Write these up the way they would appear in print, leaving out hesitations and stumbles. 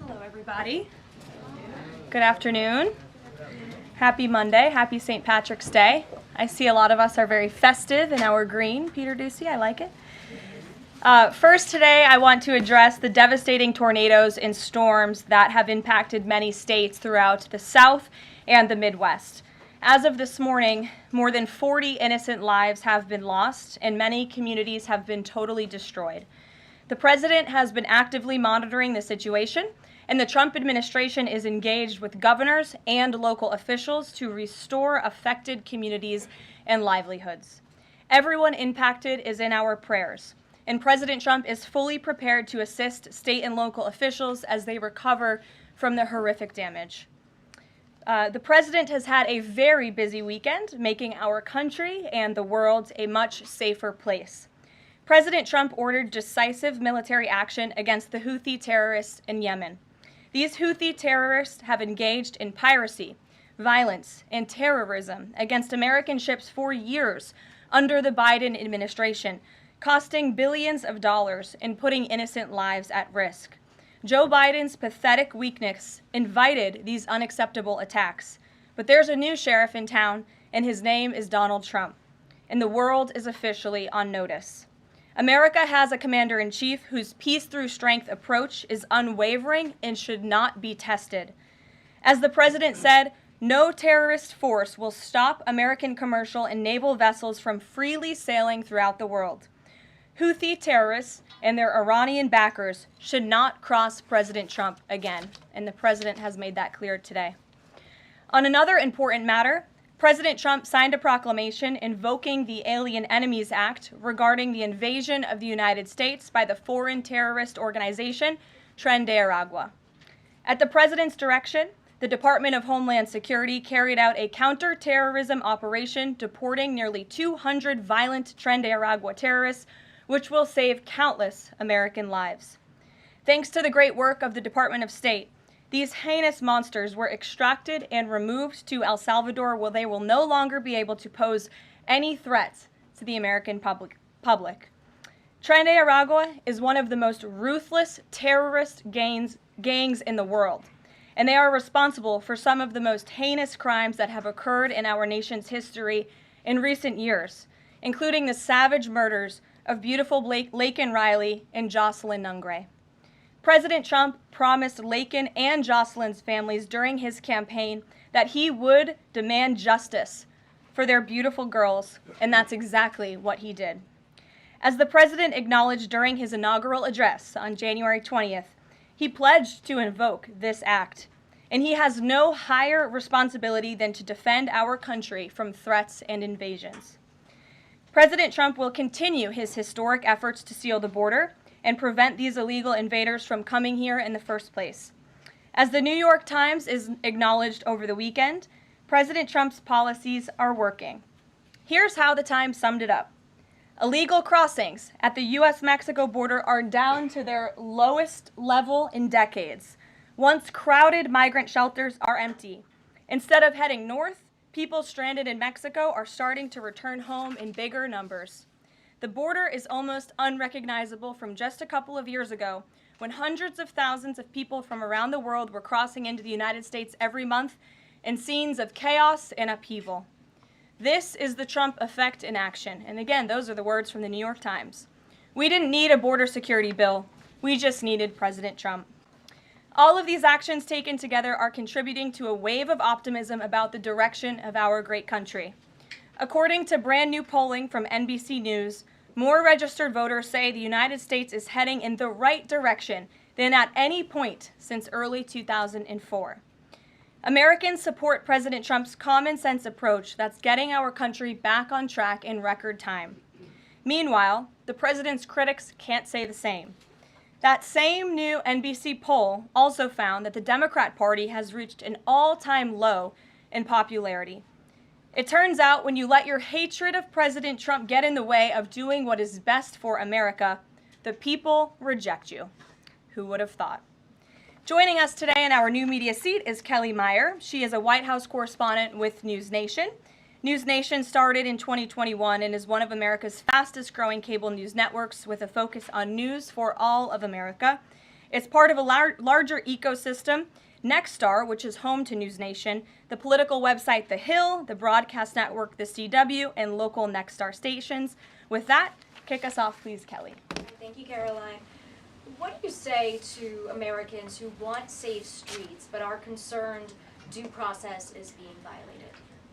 Hello, everybody. Good afternoon. Happy Monday. Happy St. Patrick's Day. I see a lot of us are very festive in our green. Peter Doocy, I like it. First today, I want to address the devastating tornadoes and storms that have impacted many states throughout the South and the Midwest. As of this morning, more than 40 innocent lives have been lost, and many communities have been totally destroyed. The president has been actively monitoring the situation, and the Trump administration is engaged with governors and local officials to restore affected communities and livelihoods. Everyone impacted is in our prayers, and President Trump is fully prepared to assist state and local officials as they recover from the horrific damage. The president has had a very busy weekend, making our country and the world a much safer place. President Trump ordered decisive military action against the Houthi terrorists in Yemen. These Houthi terrorists have engaged in piracy, violence, and terrorism against American ships for years under the Biden administration, costing billions of dollars and putting innocent lives at risk. Joe Biden's pathetic weakness invited these unacceptable attacks. But there's a new sheriff in town, and his name is Donald Trump. And the world is officially on notice. America has a commander-in-chief whose peace-through-strength approach is unwavering and should not be tested. As the president said, no terrorist force will stop American commercial and naval vessels from freely sailing throughout the world. Houthi terrorists and their Iranian backers should not cross President Trump again, and the president has made that clear today. On another important matter, President Trump signed a proclamation invoking the Alien Enemies Act regarding the invasion of the United States by the foreign terrorist organization Tren de Aragua. At the president's direction, the Department of Homeland Security carried out a counter-terrorism operation deporting nearly 200 violent Tren de Aragua terrorists, which will save countless American lives. Thanks to the great work of the Department of State, these heinous monsters were extracted and removed to El Salvador, where they will no longer be able to pose any threats to the American public. Tren de Aragua is one of the most ruthless terrorist gangs in the world, and they are responsible for some of the most heinous crimes that have occurred in our nation's history in recent years, including the savage murders of beautiful Laken Riley and Jocelyn Nungray. President Trump promised Laken and Jocelyn's families during his campaign that he would demand justice for their beautiful girls, and that's exactly what he did. As the president acknowledged during his inaugural address on January 20th, he pledged to invoke this act, and he has no higher responsibility than to defend our country from threats and invasions. President Trump will continue his historic efforts to seal the border and prevent these illegal invaders from coming here in the first place. As the New York Times is acknowledged over the weekend, President Trump's policies are working. Here's how the Times summed it up. Illegal crossings at the U.S.-Mexico border are down to their lowest level in decades. Once crowded migrant shelters are empty. Instead of heading north, people stranded in Mexico are starting to return home in bigger numbers. The border is almost unrecognizable from just a couple of years ago, when hundreds of thousands of people from around the world were crossing into the United States every month in scenes of chaos and upheaval. This is the Trump effect in action. And again, those are the words from the New York Times. We didn't need a border security bill. We just needed President Trump. All of these actions taken together are contributing to a wave of optimism about the direction of our great country. According to brand new polling from NBC News, more registered voters say the United States is heading in the right direction than at any point since early 2004. Americans support President Trump's common sense approach that's getting our country back on track in record time. Meanwhile, the president's critics can't say the same. That same new NBC poll also found that the Democrat Party has reached an all-time low in popularity. It turns out when you let your hatred of President Trump get in the way of doing what is best for America, the people reject you. Who would have thought? Joining us today in our new media seat is Kelly Meyer. She is a White House correspondent with News Nation. News Nation started in 2021 and is one of America's fastest growing cable news networks with a focus on news for all of America. It's part of a larger ecosystem. Nexstar, which is home to News Nation, the political website The Hill, the broadcast network The CW, and local Nexstar stations. With that, kick us off, please, Kelly. Thank you, Karoline. What do you say to Americans who want safe streets but are concerned due process is being violated?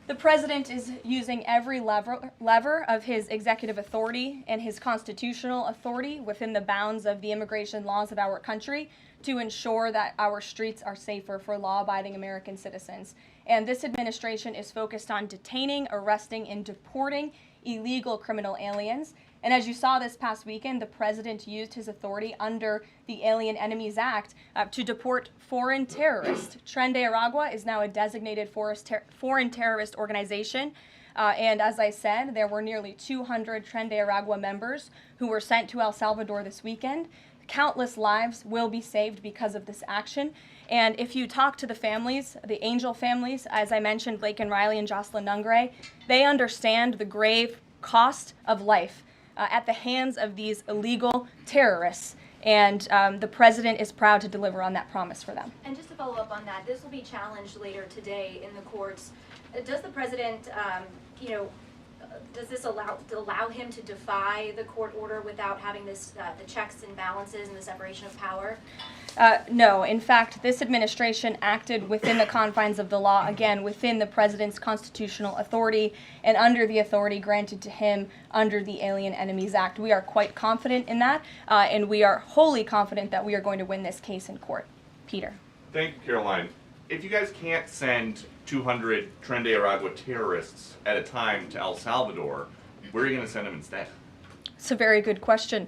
The president is using every lever of his executive authority and his constitutional authority within the bounds of the immigration laws of our country to ensure that our streets are safer for law-abiding American citizens. And this administration is focused on detaining, arresting, and deporting illegal criminal aliens. And as you saw this past weekend, the president used his authority under the Alien Enemies Act to deport foreign terrorists. Tren de Aragua is now a designated foreign terrorist organization. And as I said, there were nearly 200 Tren de Aragua members who were sent to El Salvador this weekend. Countless lives will be saved because of this action. And if you talk to the families, the Angel families, as I mentioned, Blake and Riley and Jocelyn Nungray, they understand the grave cost of life at the hands of these illegal terrorists. And the president is proud to deliver on that promise for them. And just to follow up on that, this will be challenged later today in the courts. Does the president, does this allow him to defy the court order without having this the checks and balances and the separation of power? No. In fact, this administration acted within the confines of the law, again, within the president's constitutional authority and under the authority granted to him under the Alien Enemies Act. We are quite confident in that, and we are wholly confident that we are going to win this case in court. Peter. Thank you, Karoline. If you guys can't send 200 Tren de Aragua terrorists at a time to El Salvador, where are you going to send them instead? It's a very good question.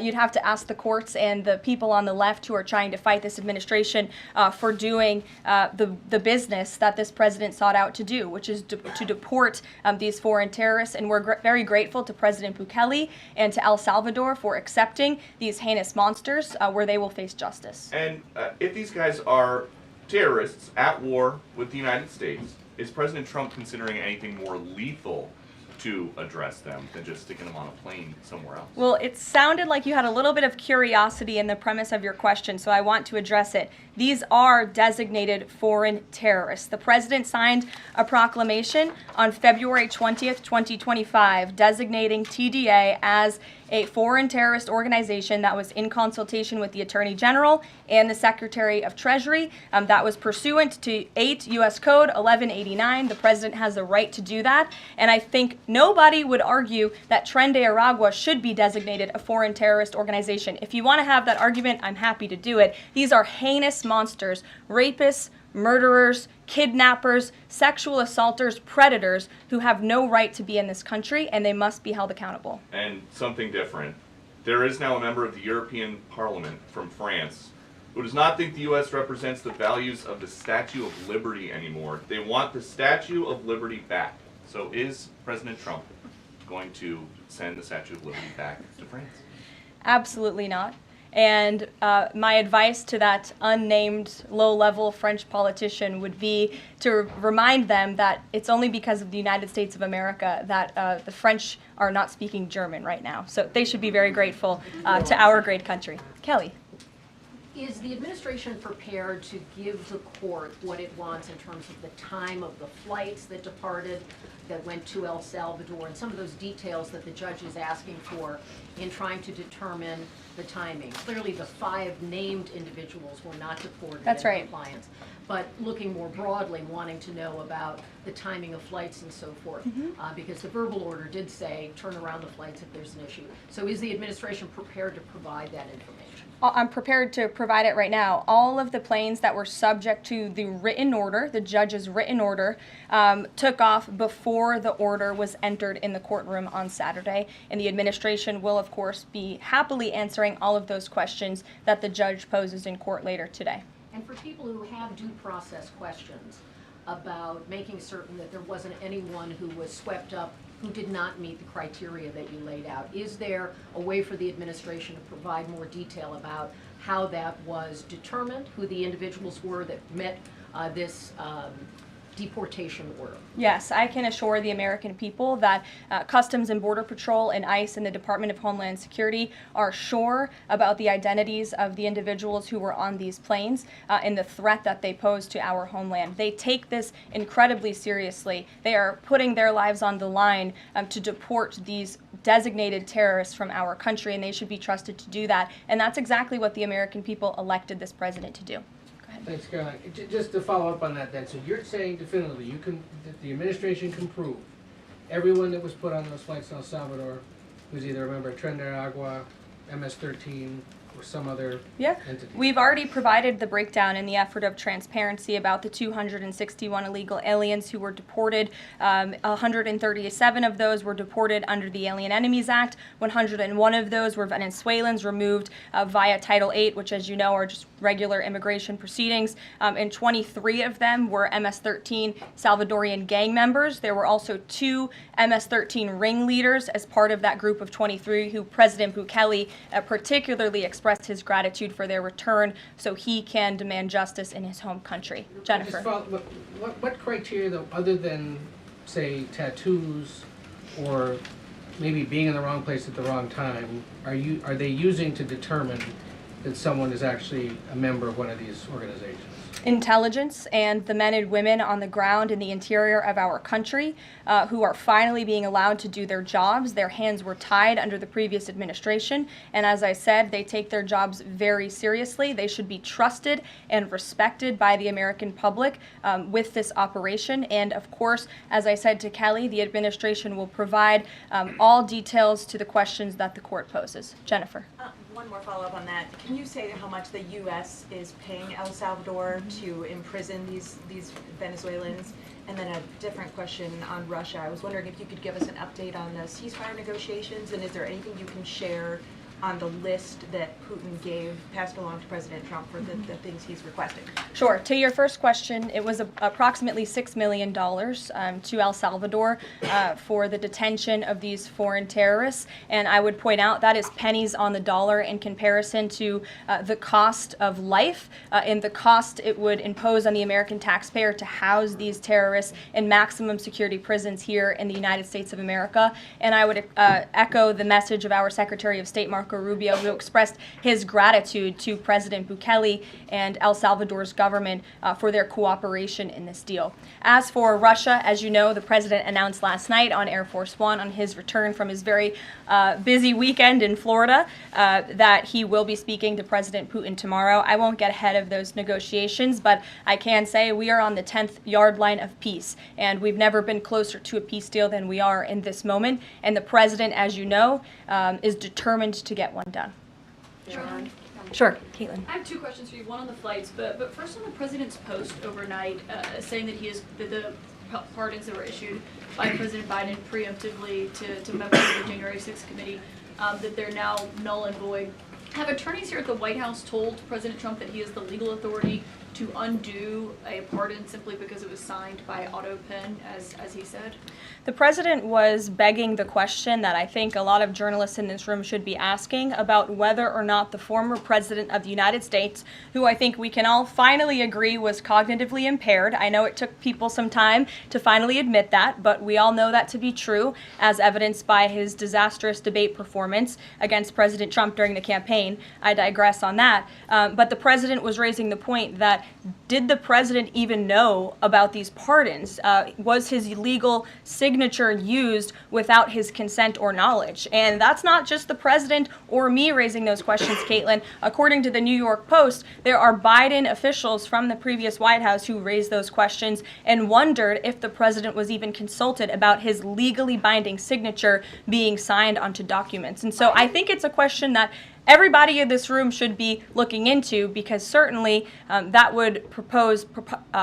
You'd have to ask the courts and the people on the left who are trying to fight this administration for doing the business that this president sought out to do, which is to deport these foreign terrorists. And we're very grateful to President Bukele and to El Salvador for accepting these heinous monsters where they will face justice. And if these guys are terrorists at war with the United States, is President Trump considering anything more lethal to address them than just sticking them on a plane somewhere else? Well, it sounded like you had a little bit of curiosity in the premise of your question, so I want to address it. These are designated foreign terrorists. The president signed a proclamation on February 20th, 2025, designating TDA as a foreign terrorist organization that was in consultation with the Attorney General and the Secretary of Treasury. That was pursuant to 8 U.S. Code 1189. The president has the right to do that. And I think nobody would argue that Tren de Aragua should be designated a foreign terrorist organization. If you want to have that argument, I'm happy to do it. These are heinous monsters, rapists, murderers, kidnappers, sexual assaulters, predators who have no right to be in this country, and they must be held accountable. And something different. There is now a member of the European Parliament from France who does not think the U.S. represents the values of the Statue of Liberty anymore. They want the Statue of Liberty back. So is President Trump going to send the Statue of Liberty back to France? Absolutely not. And my advice to that unnamed low-level French politician would be to remind them that it's only because of the United States of America that the French are not speaking German right now. So they should be very grateful to our great country. Kelly. Is the administration prepared to give the court what it wants in terms of the time of the flights that departed, that went to El Salvador, and some of those details that the judge is asking for in trying to determine the timing? Clearly, the 5 named individuals were not deported. That's right. In compliance. But looking more broadly, wanting to know about the timing of flights and so forth, because the verbal order did say turn around the flights if there's an issue. So is the administration prepared to provide that information? I'm prepared to provide it right now. All of the planes that were subject to the written order, the judge's written order, took off before the order was entered in the courtroom on Saturday. And the administration will, of course, be happily answering all of those questions that the judge poses in court later today. And for people who have due process questions about making certain that there wasn't anyone who was swept up who did not meet the criteria that you laid out, is there a way for the administration to provide more detail about how that was determined, who the individuals were that met this deportation order? Yes, I can assure the American people that Customs and Border Patrol and ICE and the Department of Homeland Security are sure about the identities of the individuals who were on these planes and the threat that they pose to our homeland. They take this incredibly seriously. They are putting their lives on the line to deport these designated terrorists from our country, and they should be trusted to do that. And that's exactly what the American people elected this president to do. Thanks, Caroline. Just to follow up on that, then, so you're saying definitively that the administration can prove everyone that was put on those flights to El Salvador was either a member of Tren de Aragua, MS-13, or some other entity? We've already provided the breakdown in the effort of transparency about the 261 illegal aliens who were deported. 137 of those were deported under the Alien Enemies Act. 101 of those were Venezuelans removed via Title VIII, which, as you know, are just regular immigration proceedings. And 23 of them were MS-13 Salvadorian gang members. There were also 2 MS-13 ringleaders as part of that group of 23 who President Bukele particularly expressed his gratitude for their return so he can demand justice in his home country. Jennifer. What criteria, though, other than, say, tattoos or maybe being in the wrong place at the wrong time, are they using to determine that someone is actually a member of one of these organizations? Intelligence and the men and women on the ground in the interior of our country who are finally being allowed to do their jobs. Their hands were tied under the previous administration, and as I said, they take their jobs very seriously. They should be trusted and respected by the American public with this operation. And of course, as I said to Kelly, the administration will provide all details to the questions that the court poses. Jennifer. One more follow-up on that. Can you say how much the U.S. is paying El Salvador to imprison these Venezuelans? And then a different question on Russia. I was wondering if you could give us an update on the ceasefire negotiations, and is there anything you can share on the list that Putin passed along to President Trump for the things he's requesting? Sure. To your first question, it was approximately $6 million to El Salvador for the detention of these foreign terrorists. And I would point out that is pennies on the dollar in comparison to the cost of life and the cost it would impose on the American taxpayer to house these terrorists in maximum security prisons here in the United States of America. And I would echo the message of our Secretary of State, Marco Rubio, who expressed his gratitude to President Bukele and El Salvador's government for their cooperation in this deal. As for Russia, as you know, the president announced last night on Air Force One on his return from his very busy weekend in Florida that he will be speaking to President Putin tomorrow. I won't get ahead of those negotiations, but I can say we are on the 10th yard line of peace, and we've never been closer to a peace deal than we are in this moment. And the president, as you know, is determined to get one done. Sure, Caitlin. I have 2 questions for you. One on the flights, but first on the president's post overnight, saying that the pardons that were issued by President Biden preemptively to members of the January 6th committee, that they're now null and void. Have attorneys here at the White House told President Trump that he has the legal authority to undo a pardon simply because it was signed by auto pen, as he said? The president was begging the question that I think a lot of journalists in this room should be asking about whether or not the former president of the United States, who I think we can all finally agree was cognitively impaired. I know it took people some time to finally admit that, but we all know that to be true, as evidenced by his disastrous debate performance against President Trump during the campaign. I digress on that. But the president was raising the point that did the president even know about these pardons? Was his legal signature used without his consent or knowledge? And that's not just the president or me raising those questions, Caitlin. According to the New York Post, there are Biden officials from the previous White House who raised those questions and wondered if the president was even consulted about his legally binding signature being signed onto documents. And so I think it's a question that everybody in this room should be looking into, because certainly that would propose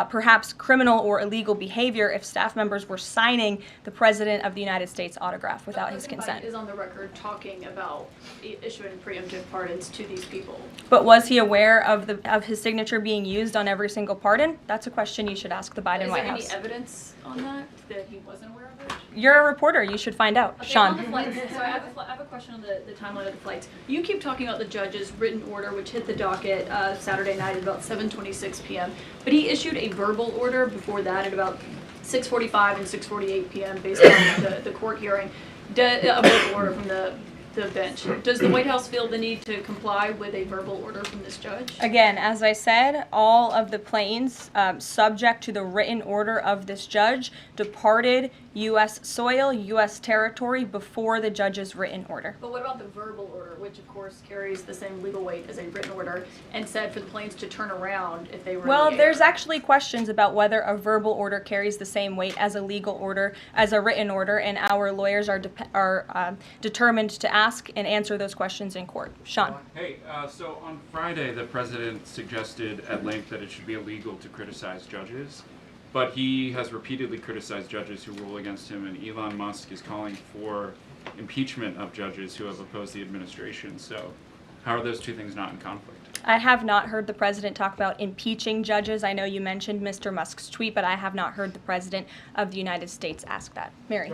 perhaps criminal or illegal behavior if staff members were signing the President of the United States autograph without his consent. Biden is on the record talking about issuing preemptive pardons to these people. But was he aware of his signature being used on every single pardon? That's a question you should ask the Biden White House. Is there any evidence on that he wasn't aware of it? You're a reporter. You should find out. Okay, Sean. on the flights, so I have a question on the timeline of the flights. You keep talking about the judge's written order, which hit the docket Saturday night at about 7:26 p.m., but he issued a verbal order before that at about 6:45 and 6:48 p.m. based on the court hearing. A verbal order from the bench. Does the White House feel the need to comply with a verbal order from this judge? Again, as I said, all of the planes subject to the written order of this judge departed U.S. soil, U.S. territory before the judge's written order. But what about the verbal order, which of course carries the same legal weight as a written order, and said for the planes to turn around if they were Well, in the air? there's actually questions about whether a verbal order carries the same weight as a legal order, as a written order, and our lawyers are determined to ask and answer those questions in court. Sean. Hey, so on Friday, the president suggested at length that it should be illegal to criticize judges, but he has repeatedly criticized judges who rule against him, and Elon Musk is calling for impeachment of judges who have opposed the administration. So how are those two things not in conflict? I have not heard the president talk about impeaching judges. I know you mentioned Mr. Musk's tweet, but I have not heard the president of the United States ask that. Mary.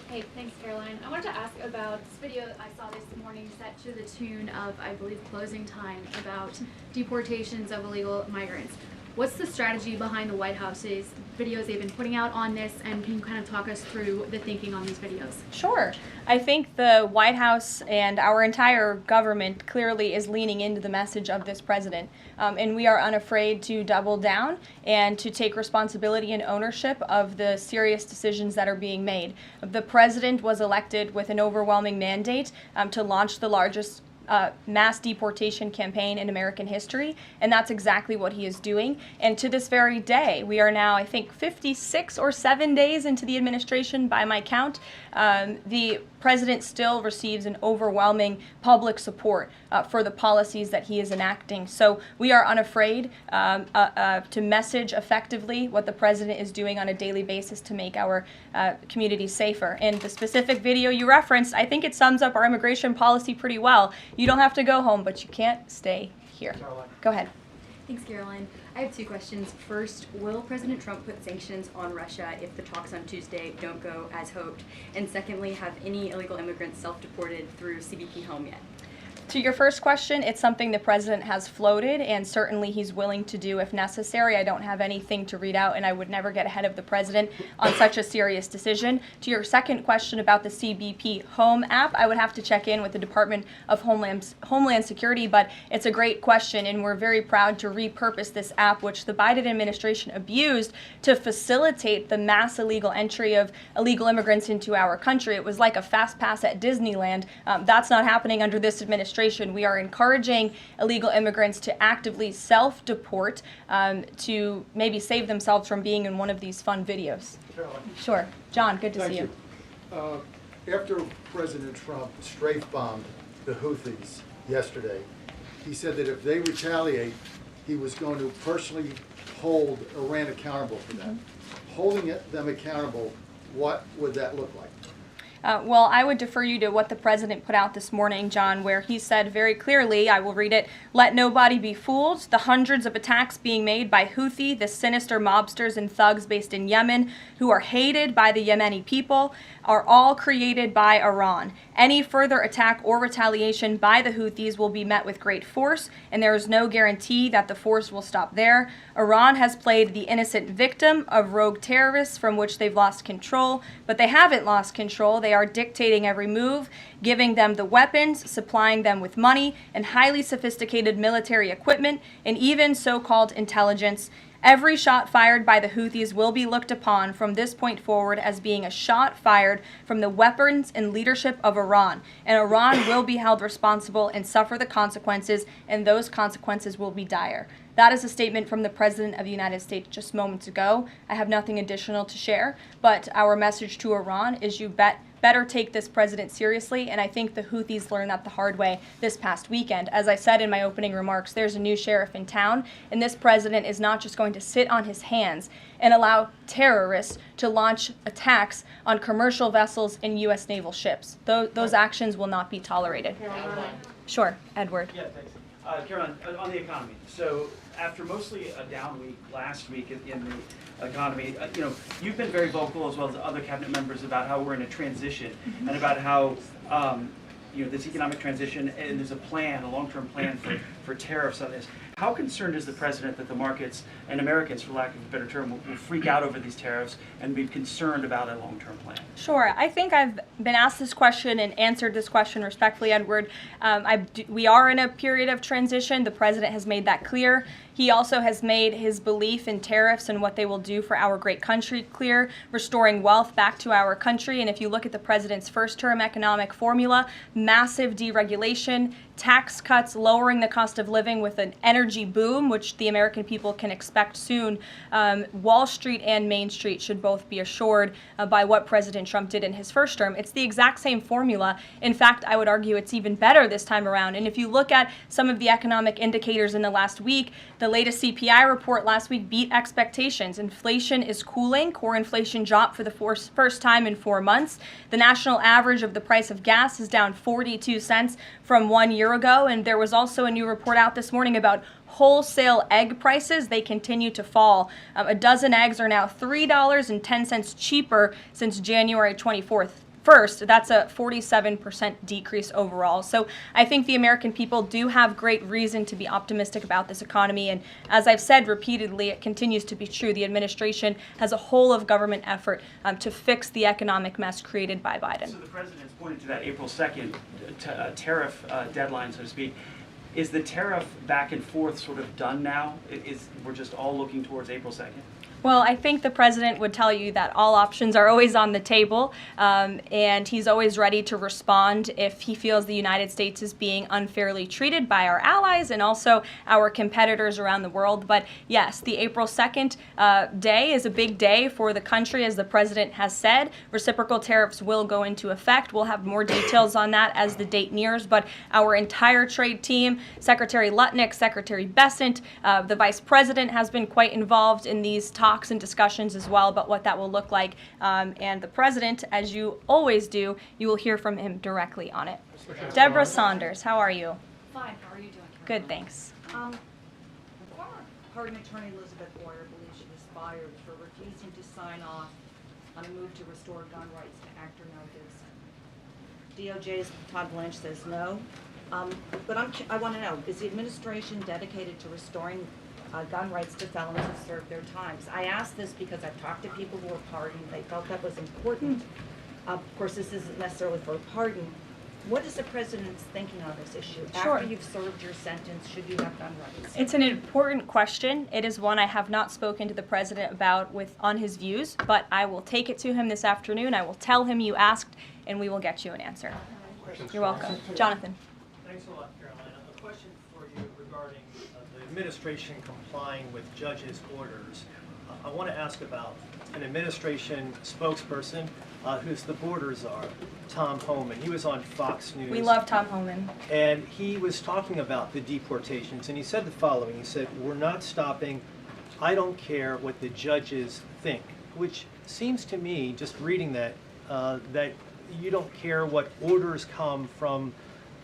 Hey, thanks, Caroline. I wanted to ask about this video I saw this morning set to the tune of, I believe, Closing Time, about deportations of illegal migrants. What's the strategy behind the White House's videos they've been putting out on this, and can you kind of talk us through the thinking on these videos? Sure. I think the White House and our entire government clearly is leaning into the message of this president, and we are unafraid to double down and to take responsibility and ownership of the serious decisions that are being made. The president was elected with an overwhelming mandate to launch the largest mass deportation campaign in American history, and that's exactly what he is doing. And to this very day, we are now, I think, 56 or 7 days into the administration by my count. The president still receives an overwhelming public support for the policies that he is enacting. So we are unafraid to message effectively what the president is doing on a daily basis to make our community safer. And the specific video you referenced, I think it sums up our immigration policy pretty well. You don't have to go home, but you can't stay here. Go ahead. Thanks, Caroline. I have two questions. First, will President Trump put sanctions on Russia if the talks on Tuesday don't go as hoped? And secondly, have any illegal immigrants self-deported through CBP home yet? To your first question, it's something the president has floated, and certainly he's willing to do if necessary. I don't have anything to read out, and I would never get ahead of the president on such a serious decision. To your second question about the CBP Home app, I would have to check in with the Department of Homeland Security, but it's a great question, and we're very proud to repurpose this app, which the Biden administration abused to facilitate the mass illegal entry of illegal immigrants into our country. It was like a fast pass at Disneyland. That's not happening under this administration. We are encouraging illegal immigrants to actively self-deport to maybe save themselves from being in one of these fun videos. Caroline. Sure. John, good to see you. After President Trump strafe-bombed the Houthis yesterday, he said that if they retaliate, he was going to personally hold Iran accountable for that. Holding them accountable, what would that look like? Well, I would defer you to what the president put out this morning, John, where he said very clearly, I will read it, "Let nobody be fooled. The hundreds of attacks being made by Houthi, the sinister mobsters and thugs based in Yemen, who are hated by the Yemeni people, are all created by Iran. Any further attack or retaliation by the Houthis will be met with great force, and there is no guarantee that the force will stop there. Iran has played the innocent victim of rogue terrorists from which they've lost control, but they haven't lost control. They are dictating every move, giving them the weapons, supplying them with money and highly sophisticated military equipment, and even so-called intelligence. Every shot fired by the Houthis will be looked upon from this point forward as being a shot fired from the weapons and leadership of Iran. And Iran will be held responsible and suffer the consequences, and those consequences will be dire." That is a statement from the President of the United States just moments ago. I have nothing additional to share, but our message to Iran is you better take this president seriously, and I think the Houthis learned that the hard way this past weekend. As I said in my opening remarks, there's a new sheriff in town, and this president is not just going to sit on his hands and allow terrorists to launch attacks on commercial vessels and U.S. naval ships. Those actions will not be tolerated. Sure, Edward. Yeah, thanks. Karoline, on the economy. So after mostly a down week last week in the economy, you've been very vocal as well as other cabinet members about how we're in a transition and about how this economic transition, and there's a plan, a long-term plan for tariffs on this. How concerned is the president that the markets and Americans, for lack of a better term, will freak out over these tariffs and be concerned about a long-term plan? Sure. I think I've been asked this question and answered this question respectfully, Edward. We are in a period of transition. The president has made that clear. He also has made his belief in tariffs and what they will do for our great country clear, restoring wealth back to our country. And if you look at the president's first-term economic formula, massive deregulation, tax cuts, lowering the cost of living with an energy boom, which the American people can expect soon. Wall Street and Main Street should both be assured by what President Trump did in his first term. It's the exact same formula. In fact, I would argue it's even better this time around. And if you look at some of the economic indicators in the last week, the latest CPI report last week beat expectations. Inflation is cooling. Core inflation dropped for the first time in 4 months. The national average of the price of gas is down 42 cents from 1 year ago. And there was also a new report out this morning about wholesale egg prices. They continue to fall. A dozen eggs are now $3.10 cheaper since January 24th. First, that's a 47% decrease overall. So I think the American people do have great reason to be optimistic about this economy. And as I've said repeatedly, it continues to be true. The administration has a whole of government effort to fix the economic mess created by Biden. So the president's pointed to that April 2nd tariff deadline, so to speak. Is the tariff back and forth sort of done now? We're just all looking towards April 2nd? Well, I think the president would tell you that all options are always on the table, and he's always ready to respond if he feels the United States is being unfairly treated by our allies and also our competitors around the world. But yes, the April 2nd day is a big day for the country, as the president has said. Reciprocal tariffs will go into effect. We'll have more details on that as the date nears, but our entire trade team, Secretary Lutnick, Secretary Bessent, the vice president has been quite involved in these talks and discussions as well about what that will look like. And the president, as you always do, you will hear from him directly on it. Deborah Saunders, how are you? Fine. How are you doing? Good, thanks. Former pardon attorney Elizabeth Boyer believes she was fired for refusing to sign off on a move to restore gun rights to actor Mel Gibson. DOJ's Todd Blanche says no. But I want to know, is the administration dedicated to restoring gun rights to felons who served their times? I ask this because I've talked to people who were pardoned. They felt that was important. Of course, this isn't necessarily for a pardon. What is the president's thinking on this issue? Sure. After you've served your sentence, should you have gun rights? It's an important question. It is one I have not spoken to the president about on his views, but I will take it to him this afternoon. I will tell him you asked, and we will get you an answer. You're welcome. Jonathan. Thanks a lot, Caroline. A question for you regarding the administration complying with judges' orders. I want to ask about an administration spokesperson who's the border czar, Tom Homan. He was on Fox News. We love Tom Homan. And he was talking about the deportations, and he said the following. He said, "We're not stopping. I don't care what the judges think," which seems to me, just reading that, that you don't care what orders come from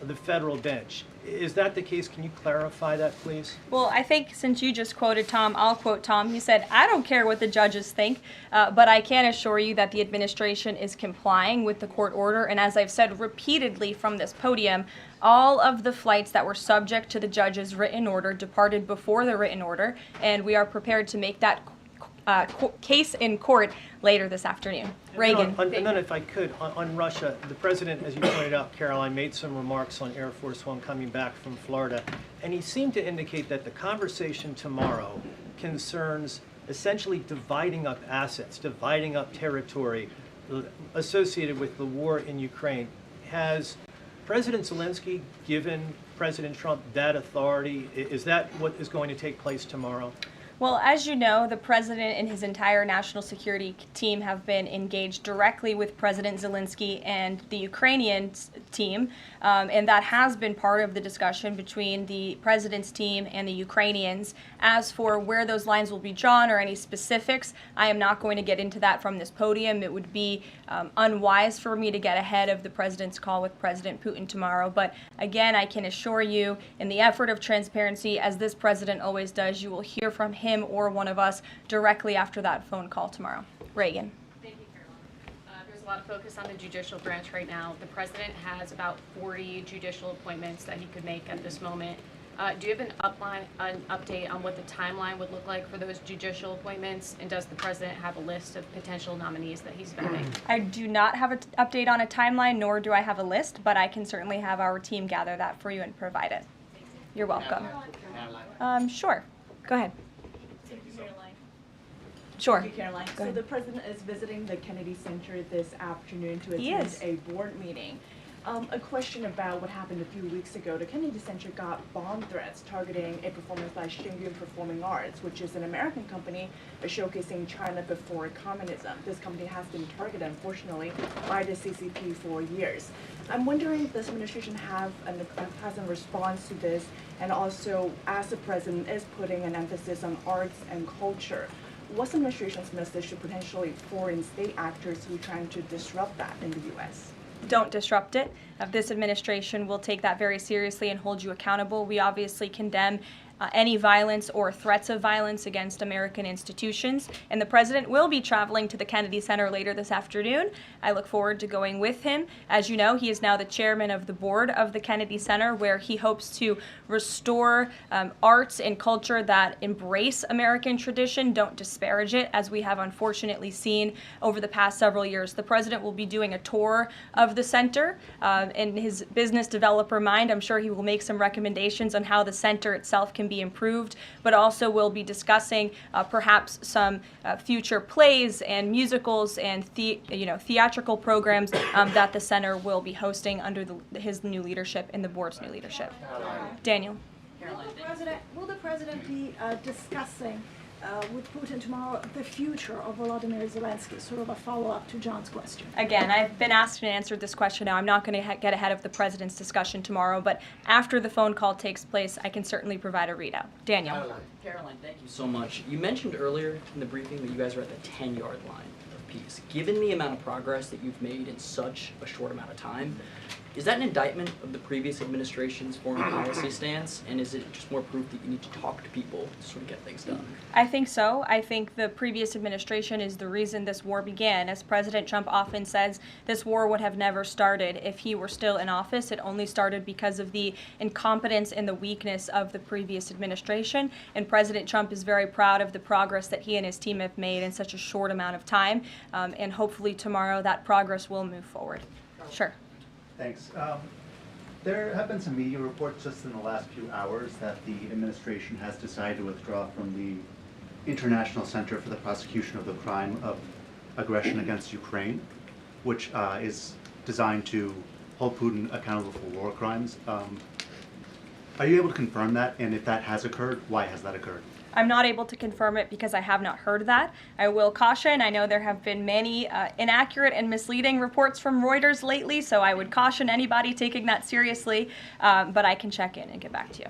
the federal bench. Is that the case? Can you clarify that, please? Well, I think since you just quoted Tom, I'll quote Tom. He said, "I don't care what the judges think, but I can assure you that the administration is complying with the court order." And as I've said repeatedly from this podium, all of the flights that were subject to the judge's written order departed before the written order, and we are prepared to make that case in court later this afternoon. Reagan. And then if I could, on Russia, the president, as you pointed out, Caroline, made some remarks on Air Force One coming back from Florida, and he seemed to indicate that the conversation tomorrow concerns essentially dividing up assets, dividing up territory associated with the war in Ukraine. Has President Zelensky given President Trump that authority? Is that what is going to take place tomorrow? Well, as you know, the president and his entire national security team have been engaged directly with President Zelensky and the Ukrainian team, and that has been part of the discussion between the president's team and the Ukrainians. As for where those lines will be drawn or any specifics, I am not going to get into that from this podium. It would be unwise for me to get ahead of the president's call with President Putin tomorrow. But again, I can assure you, in the effort of transparency, as this president always does, you will hear from him or one of us directly after that phone call tomorrow. Reagan. Thank you, Caroline. There's a lot of focus on the judicial branch right now. The president has about 40 judicial appointments that he could make at this moment. Do you have an update on what the timeline would look like for those judicial appointments? And does the president have a list of potential nominees that he's vetting? I do not have an update on a timeline, nor do I have a list, but I can certainly have our team gather that for you and provide it. You're welcome. Sure. Go ahead. Sure. Thank you, Caroline. So the president is visiting the Kennedy Center this afternoon to attend a board meeting. A question about what happened a few weeks ago. The Kennedy Center got bomb threats targeting a performance by Shingyun Performing Arts, which is an American company showcasing China before communism. This company has been targeted, unfortunately, by the CCP for years. I'm wondering if this administration has a response to this, and also as the president is putting an emphasis on arts and culture, what's the administration's message to potentially foreign state actors who are trying to disrupt that in the U.S.? Don't disrupt it. This administration will take that very seriously and hold you accountable. We obviously condemn any violence or threats of violence against American institutions. And the president will be traveling to the Kennedy Center later this afternoon. I look forward to going with him. As you know, he is now the chairman of the board of the Kennedy Center, where he hopes to restore arts and culture that embrace American tradition, don't disparage it, as we have unfortunately seen over the past several years. The president will be doing a tour of the center. In his business developer mind, I'm sure he will make some recommendations on how the center itself can be improved, but also we'll be discussing perhaps some future plays and musicals and theatrical programs that the center will be hosting under his new leadership and the board's new leadership. Daniel. Will the president be discussing with Putin tomorrow the future of Volodymyr Zelensky? Sort of a follow-up to John's question. Again, I've been asked and answered this question now. I'm not going to get ahead of the president's discussion tomorrow, but after the phone call takes place, I can certainly provide a readout. Daniel. Caroline, thank you so much. You mentioned earlier in the briefing that you guys are at the 10-yard line of peace. Given the amount of progress that you've made in such a short amount of time, is that an indictment of the previous administration's foreign policy stance, and is it just more proof that you need to talk to people to sort of get things done? I think so. I think the previous administration is the reason this war began. As President Trump often says, this war would have never started if he were still in office. It only started because of the incompetence and the weakness of the previous administration, and President Trump is very proud of the progress that he and his team have made in such a short amount of time, and hopefully tomorrow that progress will move forward. Sure. Thanks. There have been some media reports just in the last few hours that the administration has decided to withdraw from the International Center for the Prosecution of the Crime of Aggression against Ukraine, which is designed to hold Putin accountable for war crimes. Are you able to confirm that? And if that has occurred, why has that occurred? I'm not able to confirm it because I have not heard that. I will caution, I know there have been many inaccurate and misleading reports from Reuters lately, so I would caution anybody taking that seriously, but I can check in and get back to you.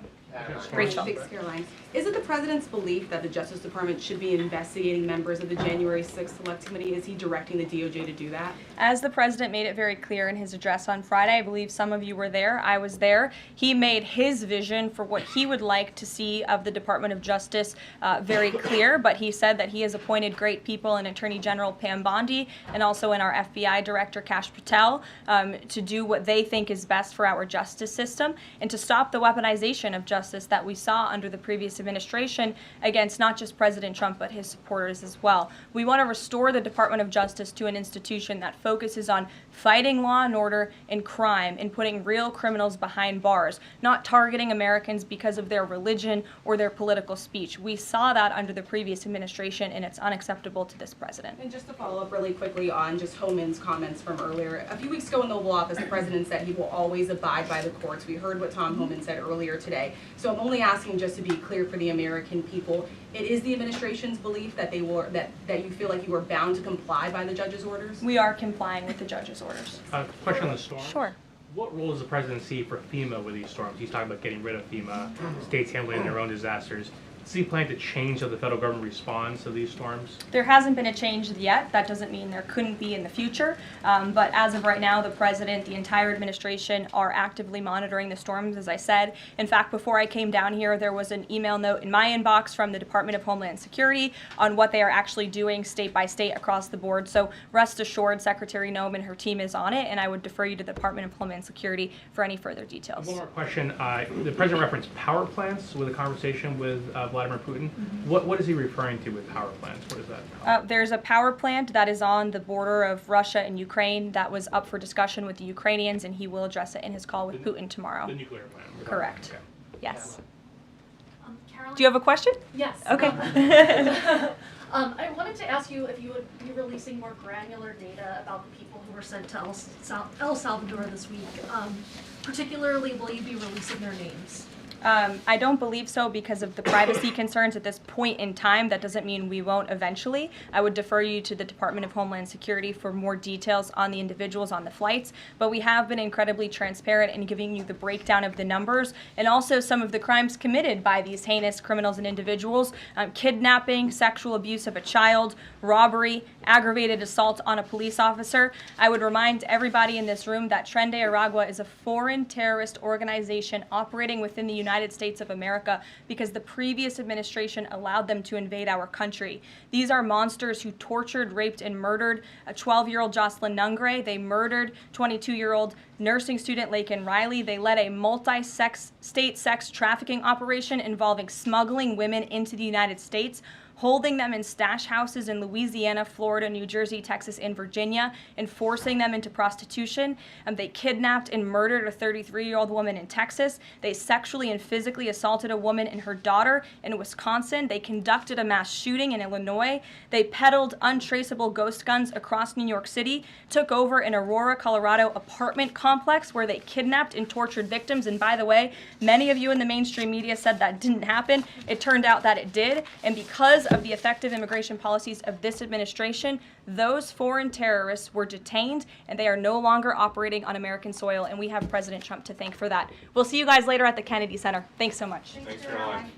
Rachel. Thanks, Caroline. Is it the president's belief that the Justice Department should be investigating members of the January 6th Select Committee? Is he directing the DOJ to do that? As the president made it very clear in his address on Friday, I believe some of you were there, I was there, he made his vision for what he would like to see of the Department of Justice very clear, but he said that he has appointed great people in Attorney General Pam Bondi and also in our FBI Director Kash Patel to do what they think is best for our justice system and to stop the weaponization of justice that we saw under the previous administration against not just President Trump but his supporters as well. We want to restore the Department of Justice to an institution that focuses on fighting law and order and crime and putting real criminals behind bars, not targeting Americans because of their religion or their political speech. We saw that under the previous administration, and it's unacceptable to this president. And just to follow up really quickly on just Homan's comments from earlier, a few weeks ago in the Oval Office, the president said he will always abide by the courts. We heard what Tom Homan said earlier today. So I'm only asking just to be clear for the American people. It is the administration's belief that that you feel like you were bound to comply by the judge's orders? We are complying with the judge's orders. Question on the storm. Sure. What role does the president see for FEMA with these storms? He's talking about getting rid of FEMA, states handling their own disasters. Does he plan to change how the federal government responds to these storms? There hasn't been a change yet. That doesn't mean there couldn't be in the future. But as of right now, the president, the entire administration are actively monitoring the storms, as I said. In fact, before I came down here, there was an email note in my inbox from the Department of Homeland Security on what they are actually doing state by state across the board. So rest assured, Secretary Noem and her team is on it, and I would defer you to the Department of Homeland Security for any further details. One more question. The president referenced power plants with a conversation with Vladimir Putin. What is he referring to with power plants? What is that? There's a power plant that is on the border of Russia and Ukraine that was up for discussion with the Ukrainians, and he will address it in his call with Putin tomorrow. The nuclear plant. Correct. Okay. Yes. Caroline? Do you have a question? Yes. Okay. I wanted to ask you if you would be releasing more granular data about the people who were sent to El Salvador this week. Particularly, will you be releasing their names? I don't believe so because of the privacy concerns at this point in time. That doesn't mean we won't eventually. I would defer you to the Department of Homeland Security for more details on the individuals on the flights, but we have been incredibly transparent in giving you the breakdown of the numbers and also some of the crimes committed by these heinous criminals and individuals: kidnapping, sexual abuse of a child, robbery, aggravated assault on a police officer. I would remind everybody in this room that Tren de Aragua is a foreign terrorist organization operating within the United States of America because the previous administration allowed them to invade our country. These are monsters who tortured, raped, and murdered a 12-year-old Jocelyn Nungre. They murdered 22-year-old nursing student Laken Riley. They led a multi-state sex trafficking operation involving smuggling women into the United States, holding them in stash houses in Louisiana, Florida, New Jersey, Texas, and Virginia, and forcing them into prostitution. They kidnapped and murdered a 33-year-old woman in Texas. They sexually and physically assaulted a woman and her daughter in Wisconsin. They conducted a mass shooting in Illinois. They peddled untraceable ghost guns across New York City, took over an Aurora, Colorado apartment complex where they kidnapped and tortured victims. And by the way, many of you in the mainstream media said that didn't happen. It turned out that it did. And because of the effective immigration policies of this administration, those foreign terrorists were detained and they are no longer operating on American soil, and we have President Trump to thank for that. We'll see you guys later at the Kennedy Center. Thanks so much. Thanks, Caroline.